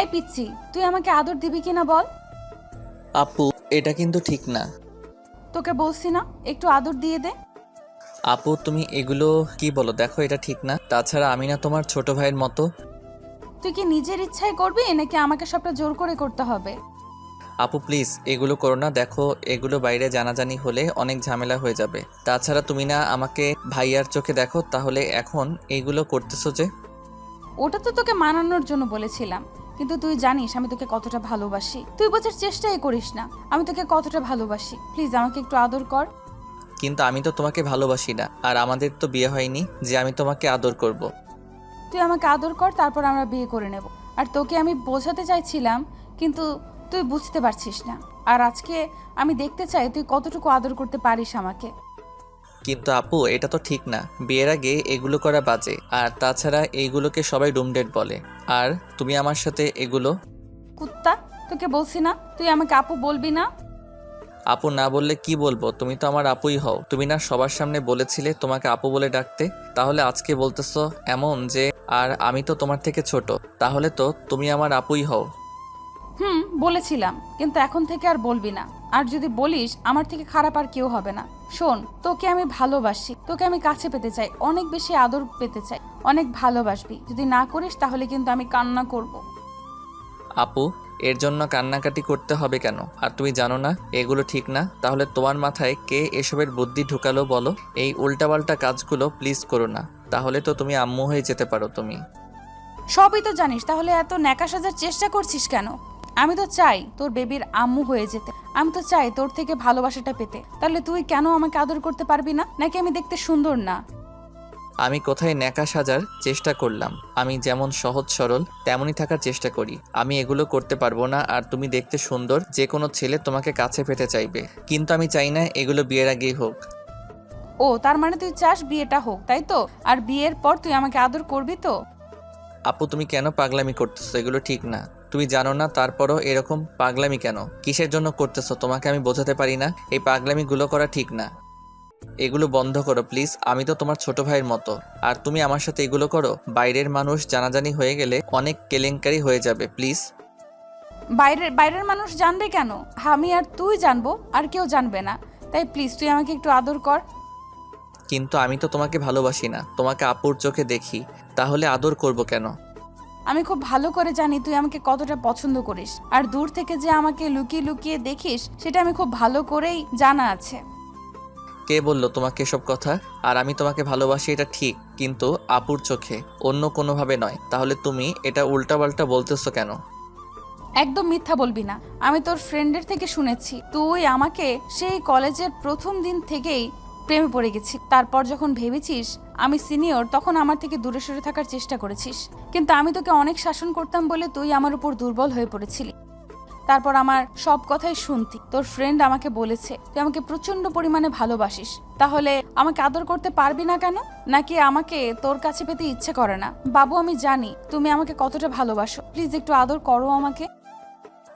এই পিচ্ছি, তুই আমাকে আদর দিবি কিনা বল। আপু, এটা কিন্তু ঠিক না। তোকে বলছি না একটু আদর দিয়ে দে। আপু, তুমি এগুলো কি বলো? দেখো, এটা ঠিক না। তাছাড়া আমি না তোমার ছোট ভাইয়ের মতো। তুই কি নিজের ইচ্ছায় করবি নাকি আমাকে সবটা জোর করে করতে হবে? আপু প্লিজ এগুলো করো না। দেখো, এগুলো বাইরে জানাজানি হলে অনেক ঝামেলা হয়ে যাবে। তাছাড়া তুমি না আমাকে ভাইয়ার চোখে দেখো, তাহলে এখন এইগুলো করতেছো যে? ওটা তো তোকে মানানোর জন্য বলেছিলাম, কিন্তু তুই জানিস আমি তোকে কতটা ভালোবাসি। তুই বোঝার চেষ্টাই করিস না আমি তোকে কতটা ভালোবাসি। প্লিজ আমাকে একটু আদর কর। কিন্তু আমি তো তোমাকে ভালোবাসি না, আর আমাদের তো বিয়ে হয়নি যে আমি তোমাকে আদর করব। তুই আমাকে আদর কর, তারপর আমরা বিয়ে করে নেব। আর তোকে আমি বোঝাতে চাইছিলাম, কিন্তু তুই বুঝতে পারছিস না। আর আজকে আমি দেখতে চাই তুই কতটুকু আদর করতে পারিস আমাকে। কিন্তু আপু, এটা তো ঠিক না। বিয়ের আগে এগুলো করা বাজে। আর তাছাড়া এইগুলোকে সবাই রুম ডেট বলে। আর তুমি আমার সাথে এগুলো। কুত্তা, তোকে বলছি না তুই আমাকে আপু বলবি না। আপু না বললে কি বলবো? তুমি তো আমার আপুই হও। তুমি না সবার সামনে বলেছিলে তোমাকে আপু বলে ডাকতে, তাহলে আজকে বলতেছো এমন যে আর আমি তো তোমার থেকে ছোট, তাহলে তো তুমি আমার আপুই হও। বলেছিলাম, কিন্তু এখন থেকে আর বলবি না। আর যদি বলিস আমার থেকে খারাপ আর কেউ হবে না। শোন, তোকে আমি ভালোবাসি, তোকে আমি কাছে পেতে চাই, অনেক বেশি আদর পেতে চাই। অনেক ভালোবাসবি, যদি না করিস তাহলে কিন্তু আমি কান্না করব। আপু, এর জন্য কান্নাকাটি করতে হবে কেন? আর তুমি জানো না এগুলো ঠিক না? তাহলে তোমার মাথায় কে এসবের বুদ্ধি ঢুকালো বলো? এই উল্টাপাল্টা কাজগুলো প্লিজ করো না, তাহলে তো তুমি আম্মু হয়ে যেতে পারো তুমি। সবই তো জানিস, তাহলে এত ন্যাকা সাজার চেষ্টা করছিস কেন? আমি তো চাই তোর বেবির আম্মু হয়ে যেতে। আমি তো চাই তোর থেকে ভালোবাসাটা পেতে। তাহলে তুই কেন আমাকে আদর করতে পারবি না? নাকি আমি দেখতে সুন্দর না? আমি কোথায় ন্যাকা সাজার চেষ্টা করলাম? আমি যেমন সহজ সরল তেমনই থাকার চেষ্টা করি। আমি এগুলো করতে পারবো না। আর তুমি দেখতে সুন্দর, যে কোনো ছেলে তোমাকে কাছে পেতে চাইবে। কিন্তু আমি চাই না এগুলো বিয়ের আগেই হোক। ও, তার মানে তুই চাস বিয়েটা হোক, তাই তো? আর বিয়ের পর তুই আমাকে আদর করবি তো? আপু, তুমি কেন পাগলামি করতেছো? এগুলো ঠিক না। তুমি জানো না, তারপরও এরকম পাগলামি কেন? কিসের জন্য করতেছো তোমাকে আমি বোঝাতে পারি না। এই পাগলামিগুলো করা ঠিক না। এগুলো বন্ধ করো প্লিজ। আমি তো তোমার ছোট ভাইয়ের মতো। আর তুমি আমার সাথে এগুলো করো? বাইরের মানুষ জানাজানি হয়ে গেলে অনেক কেলেঙ্কারি হয়ে যাবে প্লিজ। বাইরের বাইরের মানুষ জানবে কেন? আমি আর তুই জানবো, আর কেউ জানবে না। তাই প্লিজ তুই আমাকে একটু আদর কর। কিন্তু আমি তো তোমাকে ভালোবাসি না, তোমাকে আপুর চোখে দেখি। তাহলে আদর করব কেন? আমি খুব ভালো করে জানি তুই আমাকে কতটা পছন্দ করিস, আর দূর থেকে যে আমাকে লুকিয়ে লুকিয়ে দেখিস সেটা আমি খুব ভালো করেই জানা আছে। কে বললো তোমাকে এসব কথা? আর আমি তোমাকে ভালোবাসি এটা ঠিক, কিন্তু আপুর চোখে, অন্য কোনোভাবে নয়। তাহলে তুমি এটা উল্টাপাল্টা বলতেছো কেন? একদম মিথ্যা বলবি না। আমি তোর ফ্রেন্ডের থেকে শুনেছি তুই আমাকে সেই কলেজের প্রথম দিন থেকেই প্রেমে পড়ে গেছি। তারপর যখন ভেবেছিস আমি সিনিয়র, তখন আমার থেকে দূরে সরে থাকার চেষ্টা করেছিস। কিন্তু আমি তোকে অনেক শাসন করতাম বলে তুই আমার উপর দুর্বল হয়ে পড়েছিলি। তারপর আমার সব কথাই শুনতি। তোর ফ্রেন্ড আমাকে বলেছে তুই আমাকে প্রচন্ড পরিমাণে ভালোবাসিস। তাহলে আমাকে আদর করতে পারবি না কেন? নাকি আমাকে তোর কাছে পেতে ইচ্ছে করে না? বাবু, আমি জানি তুমি আমাকে কতটা ভালোবাসো। প্লিজ একটু আদর করো আমাকে।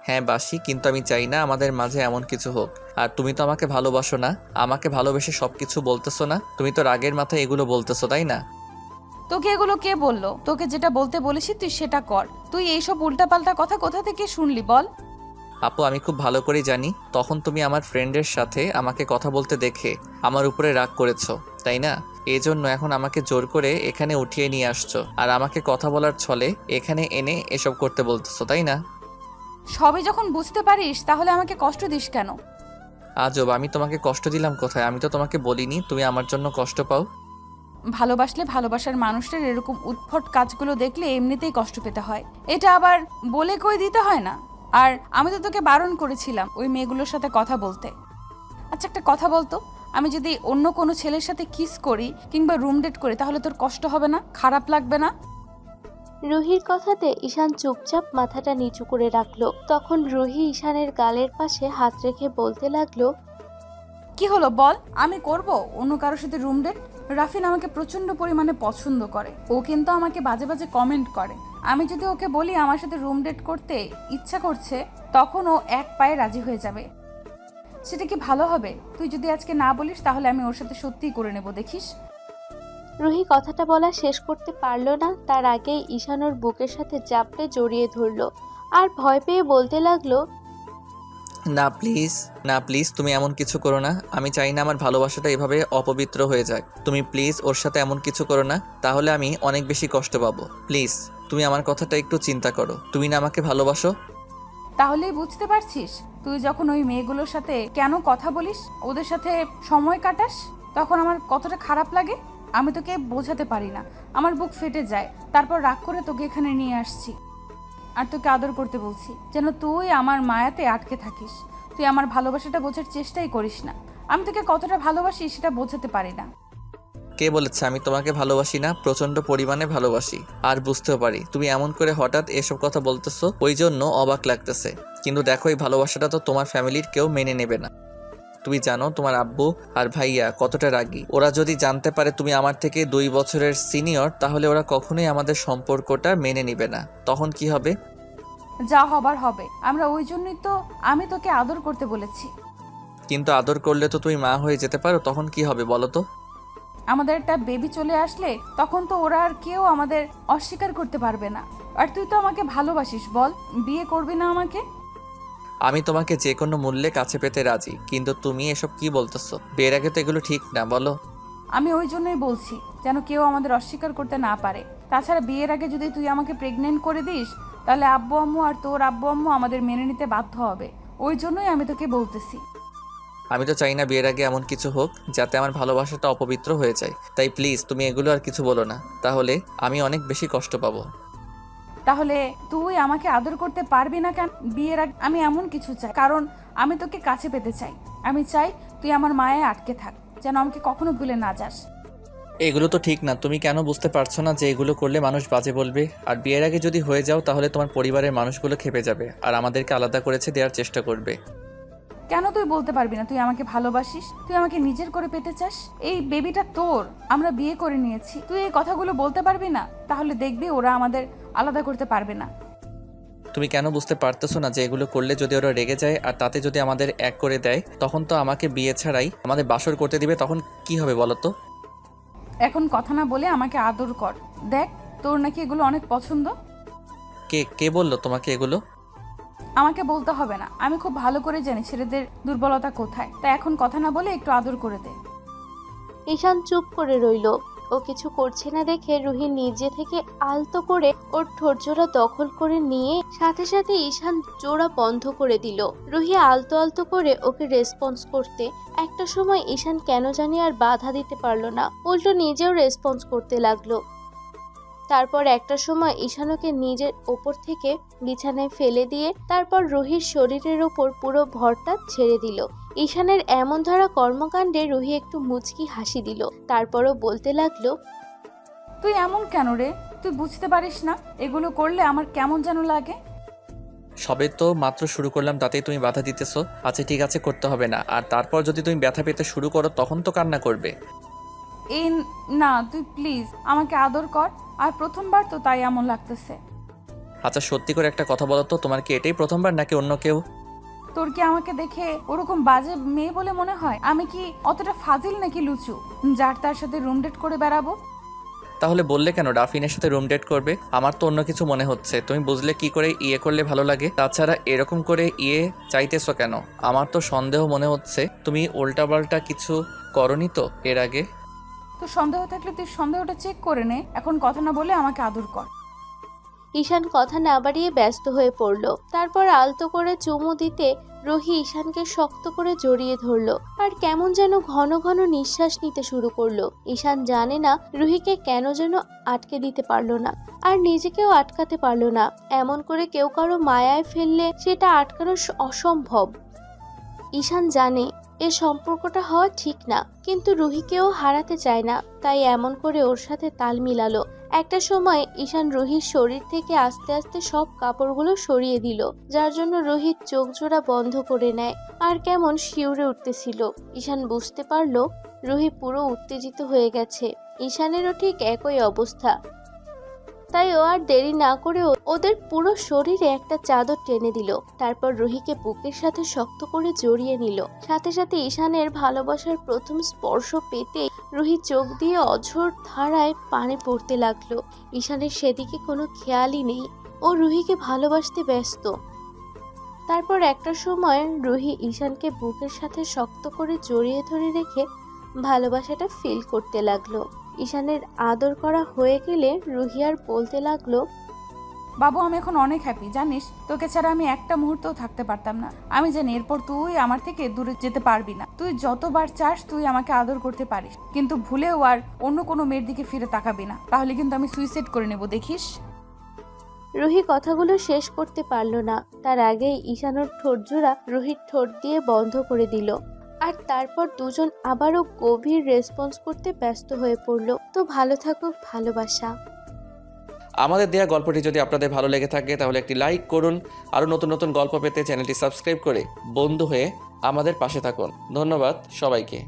হ্যাঁ বাসি, কিন্তু আমি চাই না আমাদের মাঝে এমন কিছু হোক। আর তুমি তো আমাকে ভালোবাসো না। আমাকে ভালোবেসে সবকিছু বলতেছো না? তুমি তো রাগের মাথায় এগুলো বলতেছো, তাই না? তোকে এগুলো কে বললো? তোকে যেটা বলতে বলেছি তুই সেটা কর। তুই এইসব উল্টাপাল্টা কথা কোথা থেকে শুনলি বল? আপু, আমি খুব ভালো করেই জানি তখন তুমি আমার ফ্রেন্ডের সাথে আমাকে কথা বলতে দেখে আমার উপরে রাগ করেছো, তাই না? এই জন্য এখন আমাকে জোর করে এখানে উঠিয়ে নিয়ে আসছো, আর আমাকে কথা বলার ছলে এখানে এনে এসব করতে বলতেছো, তাই না? সবই যখন বুঝতে পারিস তাহলে আমাকে কষ্ট দিস কেন? আজব, আমি তোমাকে কষ্ট দিলাম কোথায়? আমি তো তোমাকে বলিনি তুমি আমার জন্য কষ্ট পাও। ভালোবাসলে ভালোবাসার মানুষটার এরকম উদ্ভট কাজগুলো দেখলে এমনিতেই কষ্ট পেতে হয়। এটা আবার বলে কই দিতে হয় না। আর আমি তো তোকে বারণ করেছিলাম ওই মেয়েগুলোর সাথে কথা বলতে। আচ্ছা, একটা কথা বলতো, আমি যদি অন্য কোনো ছেলের সাথে কিস করি কিংবা রুম ডেট করি তাহলে তোর কষ্ট হবে না? খারাপ লাগবে না? রুহির কথাতে ঈশান চুপচাপ মাথাটা নিচু করে রাখলো। তখন রুহি ঈশানের গালের পাশে হাত রেখে বলতে লাগলো, কি হলো বল, আমি করব অন্য কারোর সাথে রুম ডেট? রাফিন আমাকে প্রচন্ড পরিমাণে পছন্দ করে। ও কিন্তু আমাকে বাজে বাজে কমেন্ট করে। আমি যদি ওকে বলি আমার সাথে রুম ডেট করতে ইচ্ছা করছে, তখন ও এক পায়ে রাজি হয়ে যাবে। সেটা কি ভালো হবে? তুই যদি আজকে না বলিস তাহলে আমি ওর সাথে সত্যিই করে নেব, দেখিস। রুহি কথাটা বলা শেষ করতে পারলো না, তার আগেই ঈশান ওর বুকের সাথে চাপড়ে জড়িয়ে ধরলো আর ভয় পেয়ে বলতে লাগলো, না প্লিজ, না প্লিজ, তুমি এমন কিছু করো না। আমি চাই না আমার ভালোবাসাটা এভাবে অপবিত্র হয়ে যাক। তুমি প্লিজ ওর সাথে এমন কিছু করো না, তাহলে আমি অনেক বেশি কষ্ট পাবো। প্লিজ তুমি আমার কথাটা একটু চিন্তা করো। তুমি না আমাকে ভালোবাসো? তাহলেই বুঝতে পারছিস তুই যখন ওই মেয়েগুলোর সাথে কেন কথা বলিস, ওদের সাথে সময় কাটাস, তখন আমার কতটা খারাপ লাগে। আমি তোকে বোঝাতে পারি না, আমার বুক ফেটে যায়। তারপর রাগ করে তোকে এখানে নিয়ে আসছি আর তোকে আদর করতে বলছি, যেন তুই আমার মায়াতে আটকে থাকিস। তুই আমার ভালোবাসাটা বোঝার চেষ্টাই করিস না। আমি তোকে কতটা ভালোবাসি সেটা বোঝাতে পারি না। কে বলেছে আমি তোমাকে ভালোবাসি না? প্রচন্ড পরিমাণে ভালোবাসি, আর বুঝতেও পারি। তুমি এমন করে হঠাৎ এসব কথা বলতেছো, ওই জন্য অবাক লাগতেছে। কিন্তু দেখো, এই ভালোবাসাটা তো তোমার ফ্যামিলির কেউ মেনে নেবে না। তুমি জানো তোমার আব্বু আর ভাইয়া কতটা রাগী। ওরা যদি জানতে পারে তুমি আমার থেকে 2 বছরের সিনিয়র, তাহলে ওরা কখনোই আমাদের সম্পর্কটা মেনে নেবে না। তখন কি হবে? যা হবার হবে। আমরা ওই জন্যই তো আমি তোকে আদর করতে বলেছি। কিন্তু আদর করলে তো তুমি মা হয়ে যেতে পারো, তখন কি হবে বলো তো? আমাদের একটা বেবি চলে আসলে তখন তো ওরা আর কেউ আমাদের অস্বীকার করতে পারবে না। আর তুই তো আমাকে ভালোবাসিস, বল বিয়ে করবি না আমাকে? আমি তোমাকে যে কোনো মূল্যে কাছে পেতে রাজি, কিন্তু তুমি এসব কি বলতেছো? বিয়ের আগে তো এগুলো ঠিক না, বলো। আমি ওই জন্যই বলছি, যেন কেউ আমাদের অস্বীকার করতে না পারে। তাছাড়া বিয়ের আগে যদি তুই আমাকে প্রেগনেন্ট করে দিস, তাহলে আব্বু আম্মু আর তোর আব্বু আম্মু আমাদের মেনে নিতে বাধ্য হবে। ওই জন্যই আমি তোকে বলতেছি। আমি তো চাই না বিয়ের আগে এমন কিছু হোক যাতে আমার ভালোবাসাটা অপবিত্র হয়ে যায়। তাই প্লিজ তুমি এগুলো আর কিছু বলো না, তাহলে আমি অনেক বেশি কষ্ট পাবো। তাহলে তুই আমাকে আদর করতে পারবি না কেন? বিয়ের আগে আমি এমন কিছু চাই, কারণ আমি তোকে কাছে পেতে চাই। আমি চাই তুই আমার মায়ে আটকে থাক, যেন আমাকে কখনো ভুলে না যাস। এগুলো তো ঠিক না। তুমি কেন বুঝতে পারছো না যে এগুলো করলে মানুষ বাজে বলবে? আর বিয়ের আগে যদি হয়ে যাও, তাহলে তোমার পরিবারের মানুষগুলো খেপে যাবে আর আমাদেরকে আলাদা করেছে দেওয়ার চেষ্টা করবে। কেন তুই বলতে পারবি না তুই আমাকে ভালোবাসিস, তুই আমাকে নিজের করে পেতে চাস? এই বেবিটা তোর, আমরা বিয়ে করে নিয়েছি। তুই এই কথাগুলো বলতে পারবি না? তাহলে দেখবি ওরা আমাদের আলাদা করতে পারবে না। তুমি কেন বুঝতে পারতেছো না যে এগুলো করলে যদি ওরা রেগে যায় আর তাতে যদি আমাদের এক করে দেয়, তখন তো আমাকে বিয়ে ছাড়াই আমাদের বাসর করতে দিবে। তখন কি হবে বলো তো? এখন কথা না বলে আমাকে আদর কর। দেখ, তোর নাকি এগুলো অনেক পছন্দ। কে কে বললো তোমাকে এগুলো? আমাকে বলতে হবে না, আমি খুব ভালো করে জানি ছেলেদের দুর্বলতা কোথায়। তাই এখন কথা না বলে একটু আদর করে দে। ঈশান চুপ করে রইল। ও কিছু করছে না দেখে রুহি নিজে থেকে আলতো করে ওর ঠোঁটজোড়া দখল করে নিয়ে সাথে সাথে ঈশান জোড়া বন্ধ করে দিল। রুহি আলতো আলতো করে ওকে রেসপন্স করতে একটা সময় ঈশান কেন জানি আর বাধা দিতে পারলো না, উল্টো নিজেও রেসপন্স করতে লাগলো। তারপর একটা সময় ঈশান ওকে নিজের ওপর থেকে বিছানায় ফেলে দিয়ে তারপর রুহির শরীরের ওপর পুরো ভরটা ছেড়ে দিল। ঈশানের এমন ধরা কর্মকাণ্ডে রুহি একটু মুচকি হাসি দিল, তারপরও বলতে লাগলো, তুই এমন কেন রে? তুই বুঝতে পারিস না এগুলো করলে আমার কেমন যেন লাগে? সবে তো মাত্র শুরু করলাম, তাতেই তুমি বাধা দিতেছো? আচ্ছা ঠিক আছে, করতে হবে না। আর তারপর যদি তুমি ব্যথা পেতে শুরু করো, তখন তো কান্না করবে। এই না, তুই প্লিজ আমাকে আদর কর। আর প্রথমবার তো তাই এমন লাগতেছে। আচ্ছা সত্যি করে একটা কথা বলো তো, তোমার কি এটাই প্রথমবার নাকি অন্য কেউ? তোর কি আমাকে দেখে ওরকম বাজে মেয়ে বলে মনে হয়? আমি কি অতটা ফাজিল নাকি লুচু, যার তার সাথে রুম ডেট করে বেড়াবো? তাহলে বললে কেন ডাফিনের সাথে রুম ডেট করবে? আমার তো অন্য কিছু মনে হচ্ছে। তুমি বুঝলে কি করে ইয়ে করলে ভালো লাগে? তাছাড়া এরকম করে ইয়ে চাইতেছো কেন? আমার তো সন্দেহ মনে হচ্ছে তুমি উল্টাপাল্টা কিছু করনি তো এর আগে। তো সন্দেহ থাকলে তুই সন্দেহটা চেক করে নে। এখন কথা না বলে আমাকে আদর কর। ঈশান কথা না বাড়িয়ে ব্যস্ত হয়ে পড়ল। তারপর আলতো করে চুমু দিতে রুহি ঈশানকে শক্ত করে জড়িয়ে ধরলো আর কেমন যেন ঘন ঘন নিঃশ্বাস নিতে শুরু করলো। ঈশান জানে না রুহিকে কেন যেন আটকে দিতে পারলো না, আর নিজেকেও আটকাতে পারলো না। এমন করে কেউ কারো মায়ায় ফেললে সেটা আটকানো অসম্ভব। ঈশান জানে এ সম্পর্কটা হওয়া ঠিক না, কিন্তু রুহিকেও হারাতে চায় না, তাই এমন করে ওর সাথে তাল মিলালো। একটা সময় ঈশান রুহির শরীর থেকে আস্তে আস্তে সব কাপড়গুলো সরিয়ে দিল, যার জন্য রুহির চোখ জোড়া বন্ধ করে নেয় আর কেমন শিউরে উঠতেছিল। ঈশান বুঝতে পারলো রুহি পুরো উত্তেজিত হয়ে গেছে। ঈশানেরও ঠিক একই অবস্থা, তাই ও আর দেরি না করে ওদের পুরো শরীরে একটা চাদর টেনে দিল। তারপর রুহিকে বুকের সাথে শক্ত করে জড়িয়ে নিল। সাথে সাথে ঈশানের ভালোবাসার প্রথম স্পর্শ পেতে রুহি চোখ দিয়ে অঝোর ধারায় পানি পড়তে লাগলো। ঈশানের সেদিকে কোনো খেয়ালই নেই, ও রুহিকে ভালোবাসতে ব্যস্ত। তারপর একটা সময় রুহি ঈশানকে বুকের সাথে শক্ত করে জড়িয়ে ধরে রেখে ভালোবাসাটা ফিল করতে লাগলো। ঈশানের আদর করা হয়ে গেলে রুহি আর বলতে লাগলো, বাবু আমি এখন অনেক হ্যাপি, জানিস তোকে ছাড়া আমি একটা মুহূর্তও থাকতে পারতাম না। আমি জানি এরপর তুই আমার থেকে দূরে যেতে পারবি না। তুই যতবার চাস তুই আমাকে আদর করতে পারিস, কিন্তু ভুলেও আর অন্য কোনো মেয়ের দিকে ফিরে তাকাবি না, তাহলে কিন্তু আমি সুইসাইড করে নেব, দেখিস। রুহি কথাগুলো শেষ করতে পারল না, তার আগেই ঈশানের ঠোঁটজোড়া রুহির ঠোঁট দিয়ে বন্ধ করে দিল। আর তারপর দুজন আবারও গভীর রেসপন্স করতে ব্যস্ত হয়ে পড়ল। তো ভালো থাকুক ভালোবাসা। আমাদের দেয়া গল্পটি যদি আপনাদের ভালো লেগে থাকে তাহলে একটি লাইক করুন। আরও নতুন নতুন গল্প পেতে চ্যানেলটি সাবস্ক্রাইব করে বন্ধু হয়ে আমাদের পাশে থাকুন। ধন্যবাদ সবাইকে।